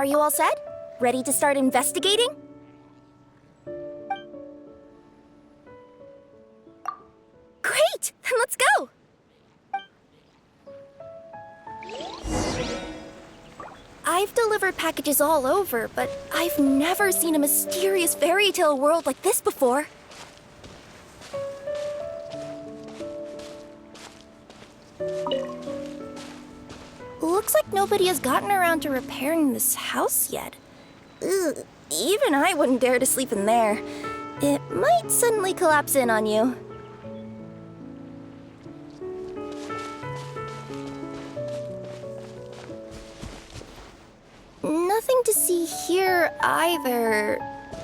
Are you all set? Ready to start investigating? Great! Then let's go! I've delivered packages all over, but I've never seen a mysterious fairy tale world like this before. Looks like nobody has gotten around to repairing this house yet. Ugh, even I wouldn't dare to sleep in there. It might suddenly collapse in on you. Nothing to see here either.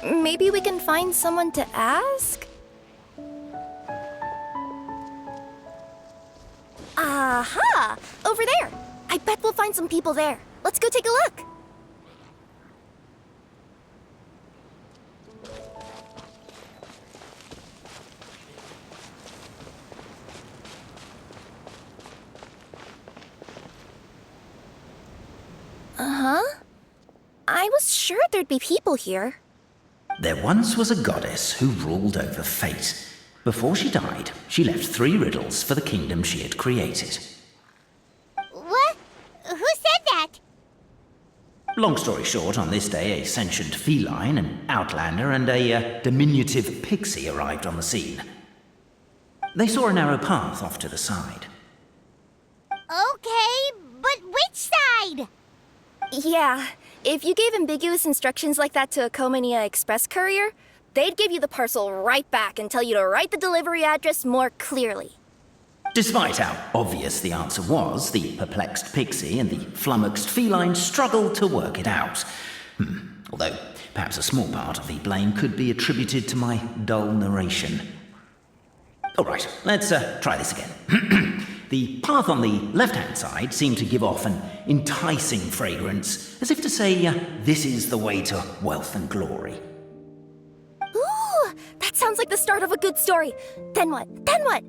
Maybe we can find someone to ask? Aha! Over there! I bet we'll find some people there. Let's go take a look. Uh-huh. I was sure there'd be people here. There once was a goddess who ruled over fate. Before she died, she left 3 riddles for the kingdom she had created. What? Who said that? Long story short, on this day, a sentient feline, an outlander, and a diminutive pixie arrived on the scene. They saw a narrow path off to the side. Okay, but which side? Yeah, if you gave ambiguous instructions like that to a Comania Express courier, they'd give you the parcel right back and tell you to write the delivery address more clearly. Despite how obvious the answer was, the perplexed pixie and the flummoxed feline struggled to work it out. Although, perhaps a small part of the blame could be attributed to my dull narration. All right, let's try this again. The path on the left-hand side seemed to give off an enticing fragrance, as if to say, this is the way to wealth and glory. Ooh, that sounds like the start of a good story. Then what? Then what?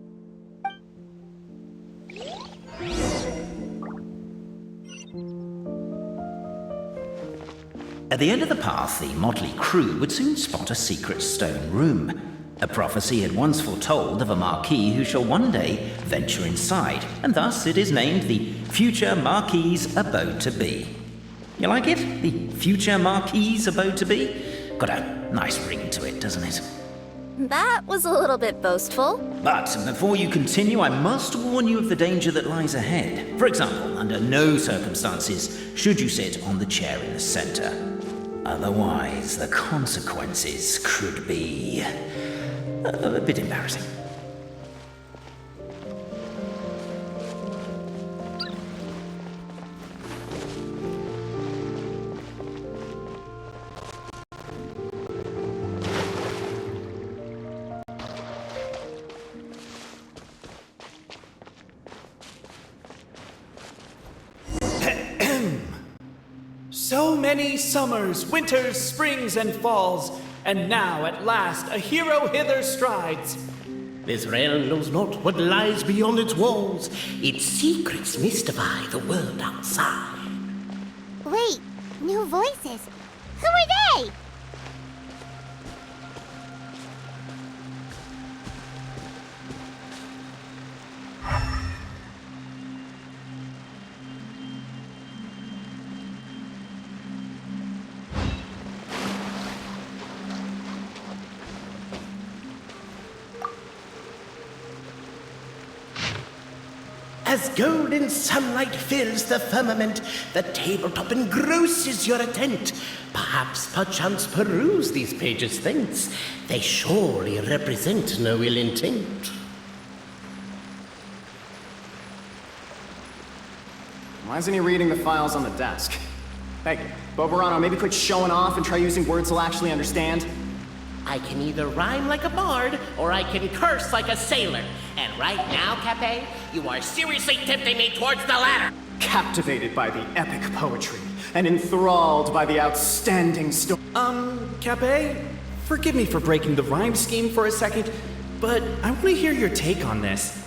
At the end of the path, the motley crew would soon spot a secret stone room. A prophecy had once foretold of a Marquis who shall one day venture inside, and thus it is named the Future Marquis's Abode to Be. You like it? The Future Marquis's Abode to Be? Got a nice ring to it, doesn't it? That was a little bit boastful. But before you continue, I must warn you of the danger that lies ahead. For example, under no circumstances should you sit on the chair in the center. Otherwise, the consequences could be a bit embarrassing. So many summers, winters, springs, and falls, and now at last a hero hither strides. This realm knows not what lies beyond its walls. Its secrets mystify the world outside. Wait, new voices. Who are they? As golden sunlight fills the firmament, the tabletop engrosses your attent. Perchance peruse these pages thence. They surely represent no ill intent. Why isn't he reading the files on the desk? Hey, Bobarano, maybe quit showing off and try using words he'll actually understand. I can either rhyme like a bard, or I can curse like a sailor. And right now, Cape, you are seriously tempting me towards the latter. Captivated by the epic poetry and enthralled by the outstanding story. Cape, forgive me for breaking the rhyme scheme for a second, but I want to hear your take on this.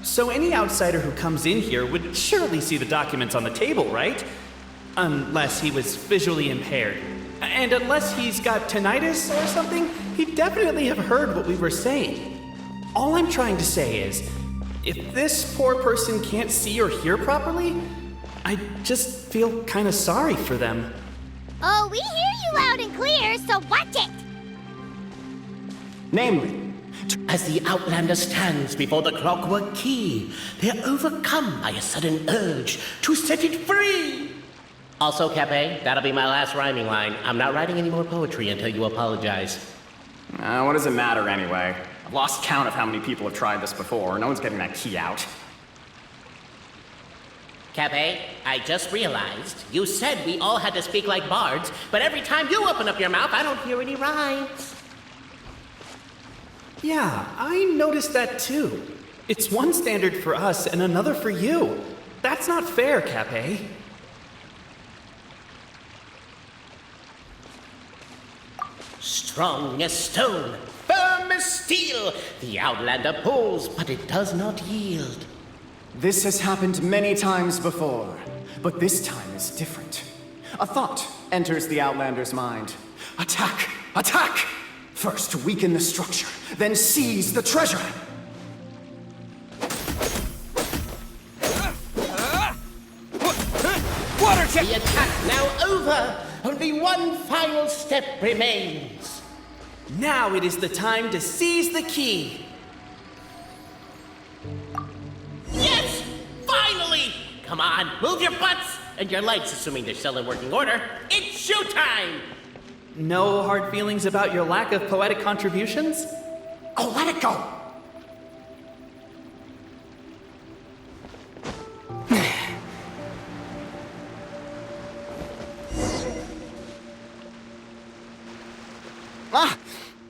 So any outsider who comes in here would surely see the documents on the table, right? Unless he was visually impaired. And unless he's got tinnitus or something, he'd definitely have heard what we were saying. All I'm trying to say is, if this poor person can't see or hear properly, I just feel kind of sorry for them. Oh, we hear you loud and clear, so watch it! Namely, As the Outlander stands before the clockwork key, they're overcome by a sudden urge to set it free. Also, Cape, that'll be my last rhyming line. I'm not writing any more poetry until you apologize. what does it matter anyway? I've lost count of how many people have tried this before. No one's getting that key out. Cape, I just realized you said we all had to speak like bards, but every time you open up your mouth, I don't hear any rhymes. Yeah, I noticed that too. It's one standard for us and another for you. That's not fair, Cape. Strong as stone, firm as steel, the Outlander pulls, but it does not yield. This has happened many times before, but this time is different. A thought enters the Outlander's mind. Attack! Attack! First weaken the structure, then seize the treasure! The attack now over! Only one final step remains. Now it is the time to seize the key. Yes! Finally! Come on, move your butts! And your legs, assuming they're still in working order. It's showtime! No hard feelings about your lack of poetic contributions? Oh, let it go!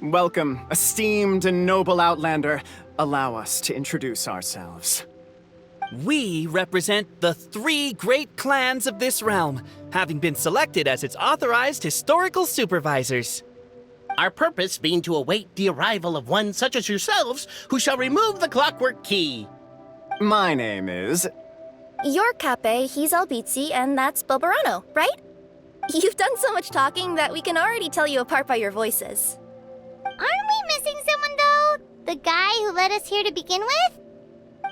Welcome, esteemed and noble Outlander. Allow us to introduce ourselves. We represent the 3 great clans of this realm, having been selected as its authorized historical supervisors. Our purpose being to await the arrival of one such as yourselves who shall remove the clockwork key. My name is... You're Cape, he's Albizzi, and that's Bobarano, right? You've done so much talking that we can already tell you apart by your voices. Aren't we missing someone, though? The guy who led us here to begin with?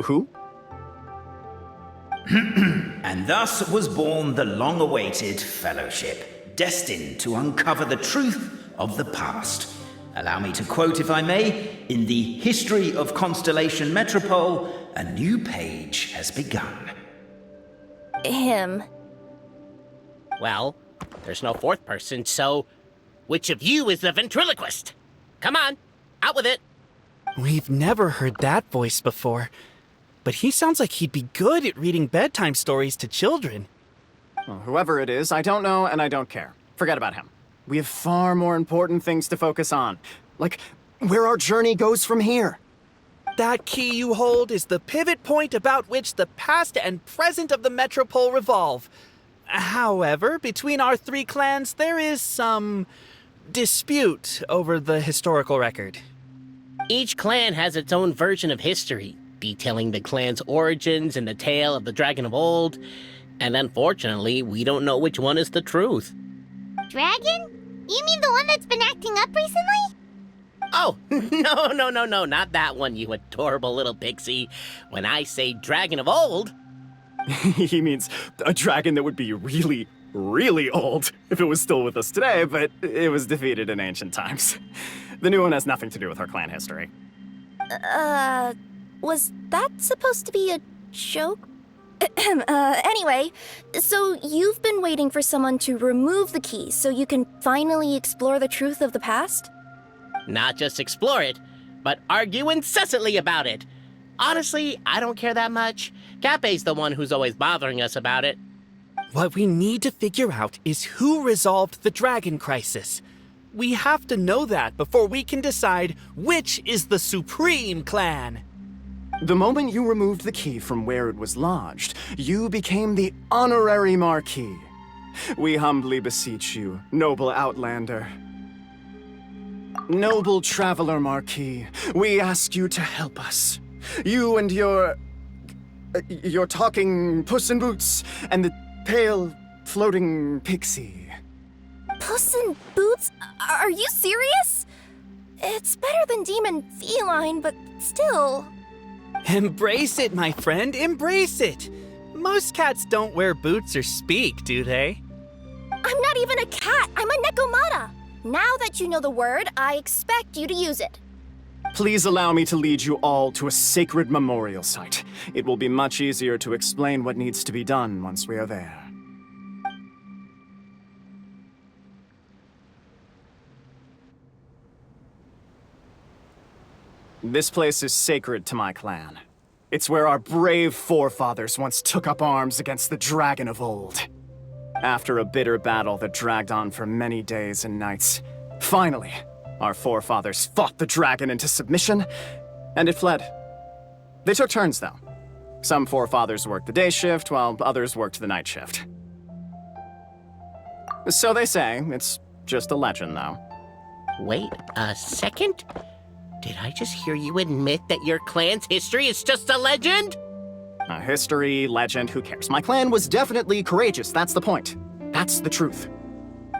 Who? And thus was born the long-awaited fellowship, destined to uncover the truth of the past. Allow me to quote, if I may, in the history of Constellation Metropole, a new page has begun. Him. Well, there's no fourth person, so which of you is the ventriloquist? Come on, out with it. We've never heard that voice before, but he sounds like he'd be good at reading bedtime stories to children. Well, whoever it is, I don't know and I don't care. Forget about him. We have far more important things to focus on, like where our journey goes from here. That key you hold is the pivot point about which the past and present of the Metropole revolve. However, between our 3 clans, there is some dispute over the historical record. Each clan has its own version of history, detailing the clan's origins and the tale of the Dragon of Old, and unfortunately, we don't know which one is the truth. Dragon? You mean the one that's been acting up recently? Oh, no, not that one, you adorable little pixie. When I say Dragon of Old... He means a dragon that would be really, really old if it was still with us today, but it was defeated in ancient times. The new one has nothing to do with our clan history. Was that supposed to be a joke? Anyway, so you've been waiting for someone to remove the key so you can finally explore the truth of the past? Not just explore it, but argue incessantly about it. Honestly, I don't care that much. Cape's the one who's always bothering us about it. What we need to figure out is who resolved the dragon crisis. We have to know that before we can decide which is the supreme clan. The moment you removed the key from where it was lodged, you became the honorary Marquis. We humbly beseech you, noble Outlander. Noble Traveler Marquis, we ask you to help us. You and your talking Puss in Boots and the pale floating pixie. Puss in Boots? Are you serious? It's better than demon feline, but still. Embrace it, my friend, embrace it. Most cats don't wear boots or speak, do they? I'm not even a cat, I'm a Nekomata. Now that you know the word, I expect you to use it. Please allow me to lead you all to a sacred memorial site. It will be much easier to explain what needs to be done once we are there. This place is sacred to my clan. It's where our brave forefathers once took up arms against the dragon of old. After a bitter battle that dragged on for many days and nights, finally, our forefathers fought the dragon into submission, and it fled. They took turns, though. Some forefathers worked the day shift, while others worked the night shift. So they say. It's just a legend, though. Wait a second? Did I just hear you admit that your clan's history is just a legend? A history, legend, who cares? My clan was definitely courageous, that's the point. That's the truth.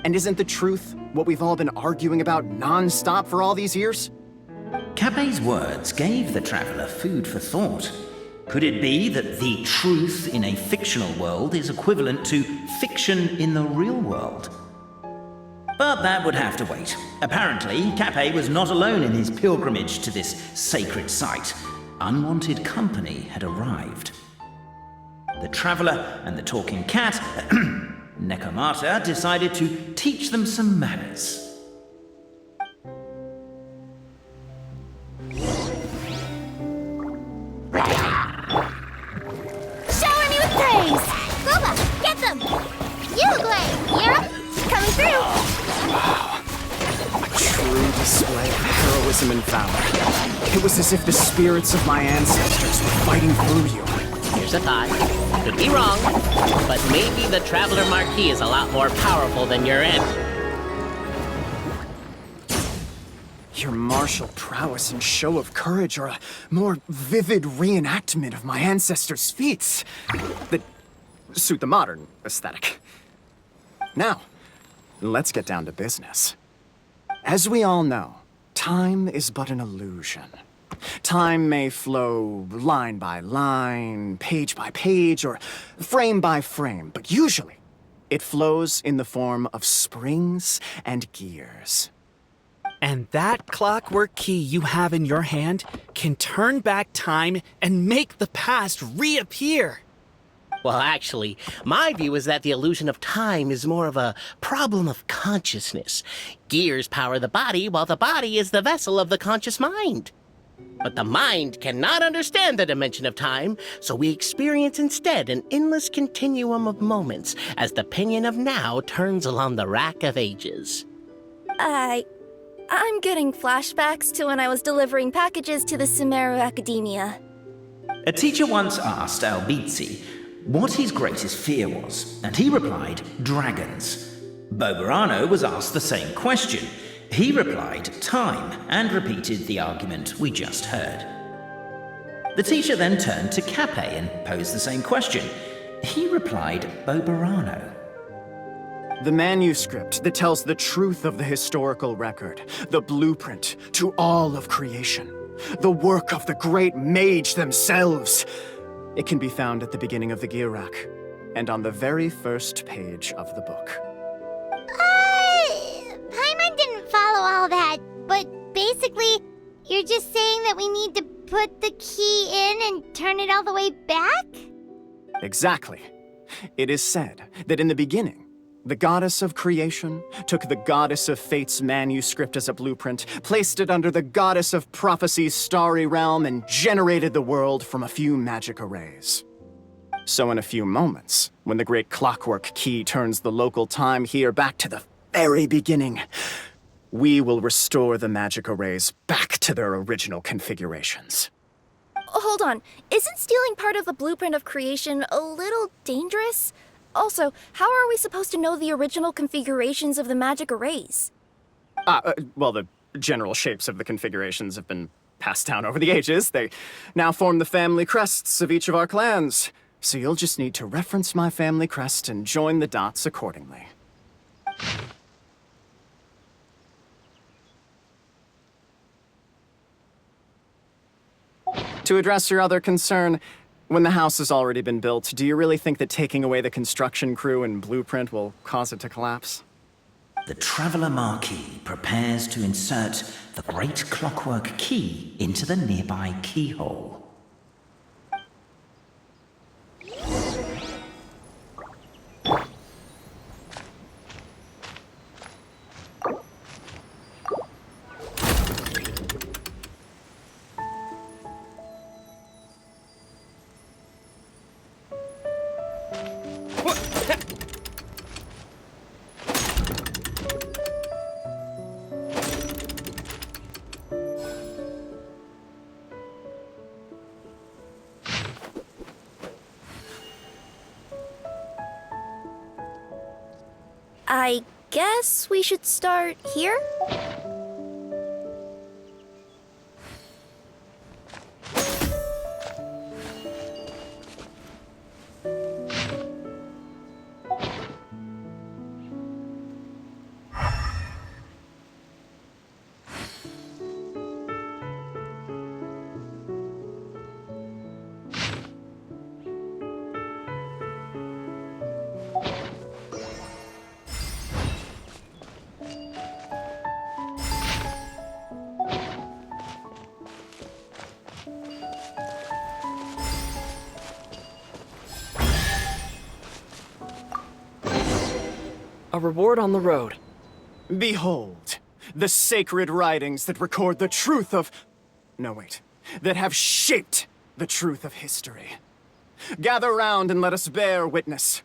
And isn't the truth what we've all been arguing about non-stop for all these years? Capet's words gave the traveler food for thought. Could it be that the truth in a fictional world is equivalent to fiction in the real world? But that would have to wait. Apparently, Capet was not alone in his pilgrimage to this sacred site. Unwanted company had arrived. The traveler and the talking cat, Nekomata, decided to teach them some manners. Shower me with praise! Boba, get them! Uruguay, you're up! Coming through! A true display of heroism and valor. It was as if the spirits of my ancestors were fighting through you. Here's a thought. Could be wrong, but maybe the Traveler Marquis is a lot more powerful than your aunt. Your martial prowess and show of courage are a more vivid reenactment of my ancestors' feats that suit the modern aesthetic. Now, let's get down to business. As we all know, time is but an illusion. Time may flow line by line, page by page, or frame by frame, but usually it flows in the form of springs and gears. And that clockwork key you have in your hand can turn back time and make the past reappear. Well, actually, my view is that the illusion of time is more of a problem of consciousness. Gears power the body, while the body is the vessel of the conscious mind. But the mind cannot understand the dimension of time, so we experience instead an endless continuum of moments as the pinion of now turns along the rack of ages. I'm getting flashbacks to when I was delivering packages to the Sumeru Academia. A teacher once asked Albizzi what his greatest fear was, and he replied, dragons. Bobarano was asked the same question. He replied, time, and repeated the argument we just heard. The teacher then turned to Capet and posed the same question. He replied, Bobarano. The manuscript that tells the truth of the historical record, the blueprint to all of creation, the work of the great mage themselves. It can be found at the beginning of the Girak, and on the very first page of the book. Paimon didn't follow all that, but basically, you're just saying that we need to put the key in and turn it all the way back? Exactly. It is said that in the beginning, the goddess of creation took the goddess of fate's manuscript as a blueprint, placed it under the goddess of prophecy's starry realm, and generated the world from a few magic arrays. So in a few moments, when the great clockwork key turns the local time here back to the very beginning, we will restore the magic arrays back to their original configurations. Hold on, isn't stealing part of the blueprint of creation a little dangerous? Also, how are we supposed to know the original configurations of the magic arrays? Well, the general shapes of the configurations have been passed down over the ages. They now form the family crests of each of our clans. So you'll just need to reference my family crest and join the dots accordingly. To address your other concern, when the house has already been built, do you really think that taking away the construction crew and blueprint will cause it to collapse? The Traveller Marquis prepares to insert the great clockwork key into the nearby keyhole. I guess we should start here? A reward on the road. Behold, the sacred writings that record the truth of... No, wait. That have shaped the truth of history. Gather round and let us bear witness.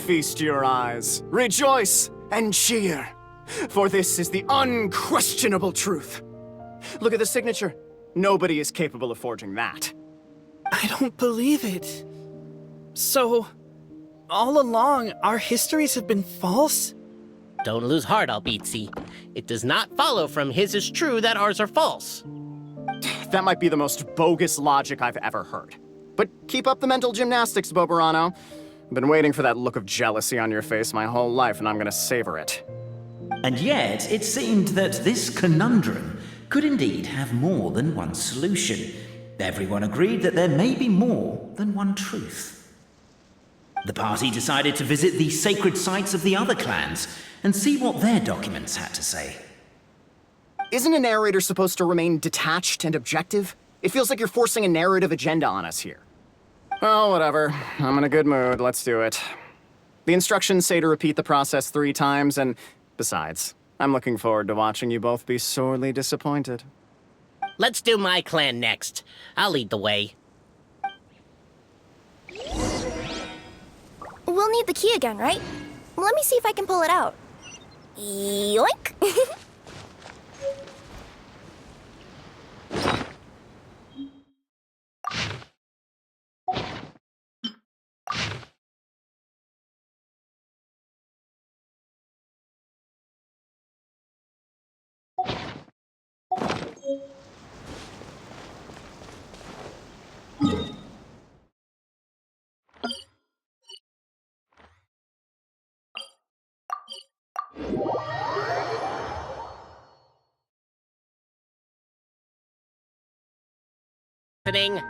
Feast your eyes, rejoice, and cheer, for this is the unquestionable truth. Look at the signature. Nobody is capable of forging that. I don't believe it. So, all along, our histories have been false? Don't lose heart, Albizzi. It does not follow from his is true that ours are false. That might be the most bogus logic I've ever heard. But keep up the mental gymnastics, Boberano. I've been waiting for that look of jealousy on your face my whole life, and I'm gonna savor it. And yet, it seemed that this conundrum could indeed have more than one solution. Everyone agreed that there may be more than one truth. The party decided to visit the sacred sites of the other clans and see what their documents had to say. Isn't a narrator supposed to remain detached and objective? It feels like you're forcing a narrative agenda on us here. Oh, whatever. I'm in a good mood. Let's do it. The instructions say to repeat the process 3 times, and besides, I'm looking forward to watching you both be sorely disappointed. Let's do my clan next. I'll lead the way. We'll need the key again, right? Let me see if I can pull it out. Yoink!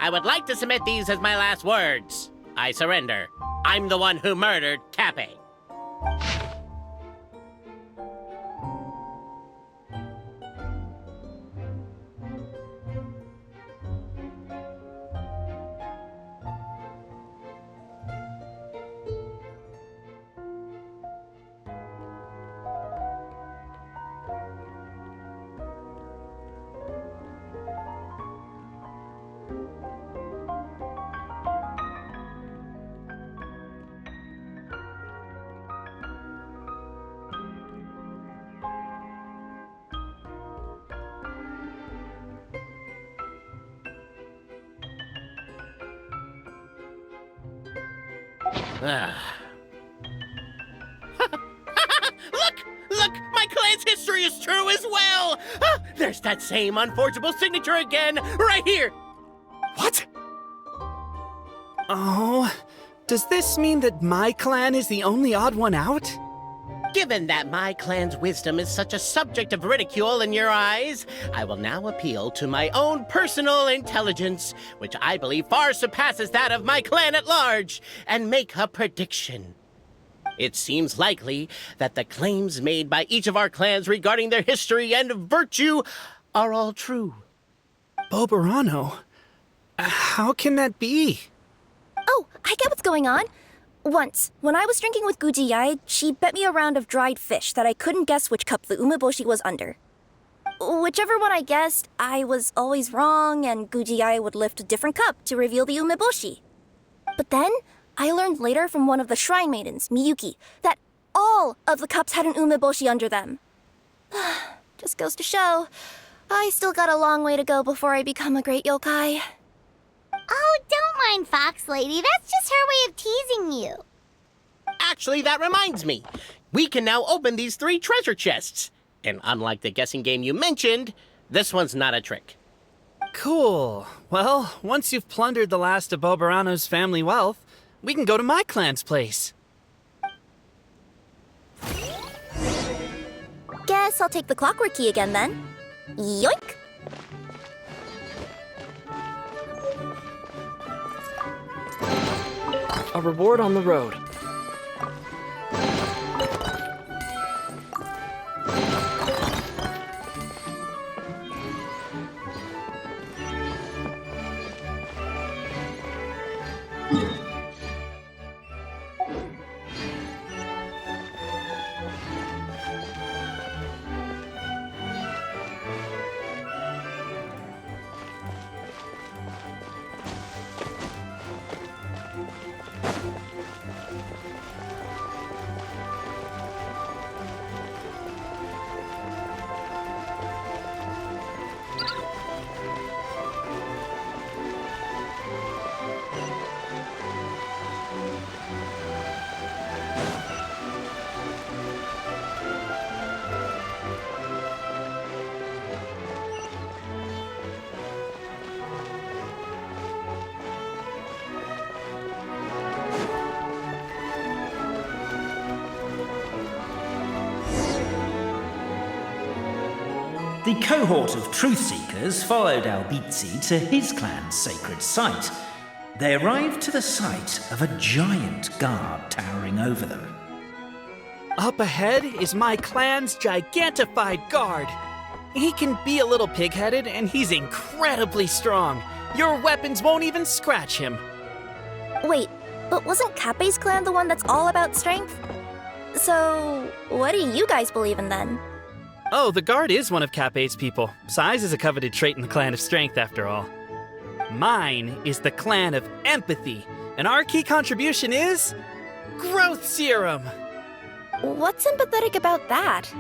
I would like to submit these as my last words. I surrender. I'm the one who murdered Cappy. Look! My clan's history is true as well! There's that same unforgeable signature again, right here! What? Oh, does this mean that my clan is the only odd one out? Given that my clan's wisdom is such a subject of ridicule in your eyes, I will now appeal to my own personal intelligence, which I believe far surpasses that of my clan at large, and make a prediction. It seems likely that the claims made by each of our clans regarding their history and virtue are all true. Bobarano? How can that be? Oh, I get what's going on. Once, when I was drinking with Gujiyai, she bet me a round of dried fish that I couldn't guess which cup the umeboshi was under. Whichever one I guessed, I was always wrong, and Gujiyai would lift a different cup to reveal the umeboshi. But then, I learned later from one of the shrine maidens, Miyuki, that all of the cups had an umeboshi under them. Just goes to show, I still got a long way to go before I become a great yokai. Oh, don't mind Fox Lady. That's just her way of teasing you. Actually, that reminds me. We can now open these 3 treasure chests. And unlike the guessing game you mentioned, this one's not a trick. Cool. Well, once you've plundered the last of Bobarano's family wealth, we can go to my clan's place. Guess I'll take the clockwork key again then. Yoink! A reward on the road. The cohort of truth seekers followed Albizzi to his clan's sacred site. They arrived to the site of a giant guard towering over them. Up ahead is my clan's gigantified guard. He can be a little pig-headed, and he's incredibly strong. Your weapons won't even scratch him. Wait, but wasn't Kappe's clan the one that's all about strength? So, what do you guys believe in then? Oh, the guard is one of Kappe's people. Size is a coveted trait in the clan of strength, after all. Mine is the clan of empathy, and our key contribution is growth serum. What's sympathetic about that?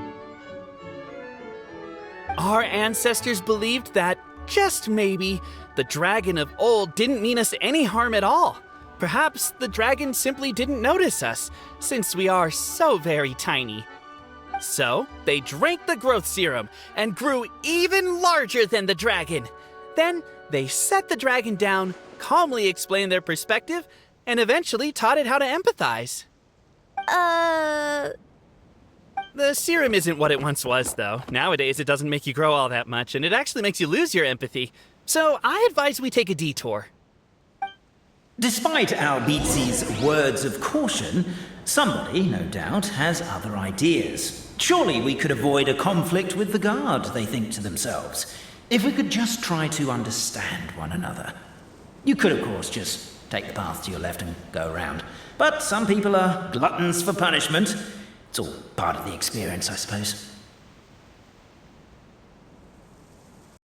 Our ancestors believed that, just maybe, the dragon of old didn't mean us any harm at all. Perhaps the dragon simply didn't notice us, since we are so very tiny. So, they drank the growth serum and grew even larger than the dragon. Then, they set the dragon down, calmly explained their perspective, and eventually taught it how to empathize. The serum isn't what it once was, though. Nowadays, it doesn't make you grow all that much, and it actually makes you lose your empathy. So, I advise we take a detour. Despite Albizzi's words of caution, somebody, no doubt, has other ideas. Surely we could avoid a conflict with the guard, they think to themselves, if we could just try to understand one another. You could, of course, just take the path to your left and go around. But some people are gluttons for punishment. It's all part of the experience, I suppose.